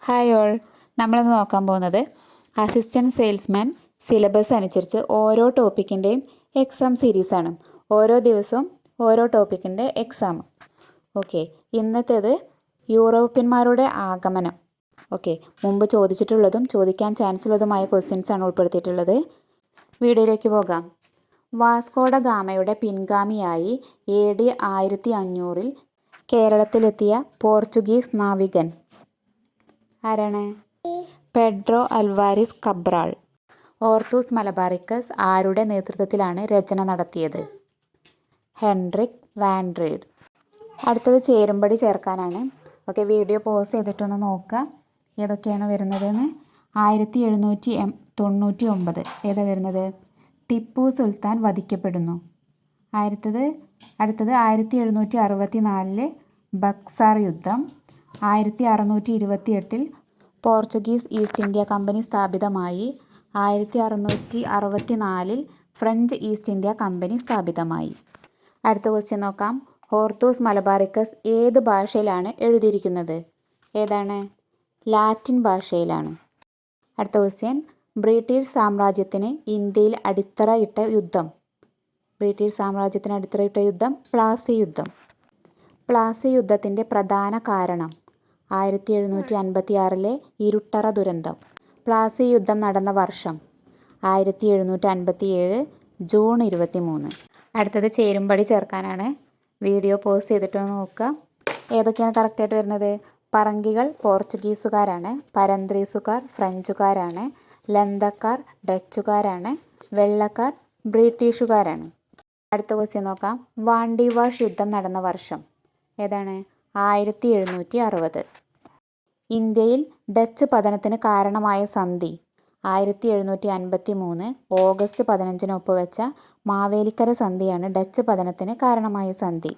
Hi all, നമ്മളിന്ന് നോക്കാൻ പോകുന്നത് അസിസ്റ്റൻറ്റ് സെയിൽസ്മാൻ സിലബസ് അനുസരിച്ച് ഓരോ ടോപ്പിക്കിൻ്റെയും എക്സാം സീരീസാണ്. ഓരോ ദിവസവും ഓരോ ടോപ്പിക്കിൻ്റെ എക്സാം. ഓക്കെ, ഇന്നത്തേത് യൂറോപ്യന്മാരുടെ ആഗമനം. ഓക്കെ, മുമ്പ് ചോദിച്ചിട്ടുള്ളതും ചോദിക്കാൻ ചാൻസ് ഉള്ളതുമായ ക്വസ്റ്റ്യൻസാണ് ഉൾപ്പെടുത്തിയിട്ടുള്ളത്. വീഡിയോയിലേക്ക് പോകാം. വാസ്കോഡ ഗാമയുടെ പിൻഗാമിയായി AD 1500 കേരളത്തിലെത്തിയ പോർച്ചുഗീസ് നാവികൻ ആരാണ്? Pedro Alvares Cabral. ഓർത്തൂസ് മലബാറിക്കസ് ആരുടെ നേതൃത്വത്തിലാണ് രചന നടത്തിയത്? Henrique van read. അടുത്തത് ചേരുംപടി ചേർക്കാനാണ്. ഓക്കെ, വീഡിയോ പോസ് ചെയ്തിട്ടൊന്ന് നോക്കുക ഏതൊക്കെയാണ് വരുന്നതെന്ന്. 1799 ഏതാ വരുന്നത്? ടിപ്പു സുൽത്താൻ വധിക്കപ്പെടുന്നു. അടുത്തത് 1764 ബക്സാർ യുദ്ധം. 1628 പോർച്ചുഗീസ് ഈസ്റ്റ് ഇന്ത്യ കമ്പനി സ്ഥാപിതമായി. 1664 ഫ്രഞ്ച് ഈസ്റ്റ് ഇന്ത്യ കമ്പനി സ്ഥാപിതമായി. അടുത്ത ക്വസ്റ്റ്യൻ നോക്കാം. ഓർത്തൂസ് മലബാറിക്കസ് ഏത് ഭാഷയിലാണ് എഴുതിയിരിക്കുന്നത്? ഏതാണ്? ലാറ്റിൻ ഭാഷയിലാണ്. അടുത്ത ക്വസ്റ്റ്യൻ, ബ്രിട്ടീഷ് സാമ്രാജ്യത്തിന് ഇന്ത്യയിൽ അടിത്തറയിട്ട യുദ്ധം. ബ്രിട്ടീഷ് സാമ്രാജ്യത്തിന് അടിത്തറയിട്ട യുദ്ധം പ്ലാസി യുദ്ധം. പ്ലാസി യുദ്ധത്തിൻ്റെ പ്രധാന കാരണം 1756 ഇരുട്ടറ ദുരന്തം. പ്ലാസി യുദ്ധം നടന്ന വർഷം 1757 ജൂൺ 23. അടുത്തത് ചേരുംപടി ചേർക്കാനാണ്. വീഡിയോ പോസ് ചെയ്തിട്ട് നോക്കുക ഏതൊക്കെയാണ് കറക്റ്റായിട്ട് വരുന്നത്. പറങ്കികൾ പോർച്ചുഗീസുകാരാണ്. പരന്ത്രീസുകാർ ഫ്രഞ്ചുകാരാണ്. ലന്തക്കാർ ഡച്ചുകാരാണ്. വെള്ളക്കാർ ബ്രിട്ടീഷുകാരാണ്. അടുത്ത ക്വസ്റ്റ്യൻ നോക്കാം. വാണ്ടിവാഷ് യുദ്ധം നടന്ന വർഷം ഏതാണ്? 1760. ഇന്ത്യയിൽ ഡച്ച് പതനത്തിന് കാരണമായ സന്ധി 1753 ഓഗസ്റ്റ് 15 ഒപ്പുവെച്ച മാവേലിക്കര സന്ധിയാണ് ഡച്ച് പതനത്തിന് കാരണമായ സന്ധി.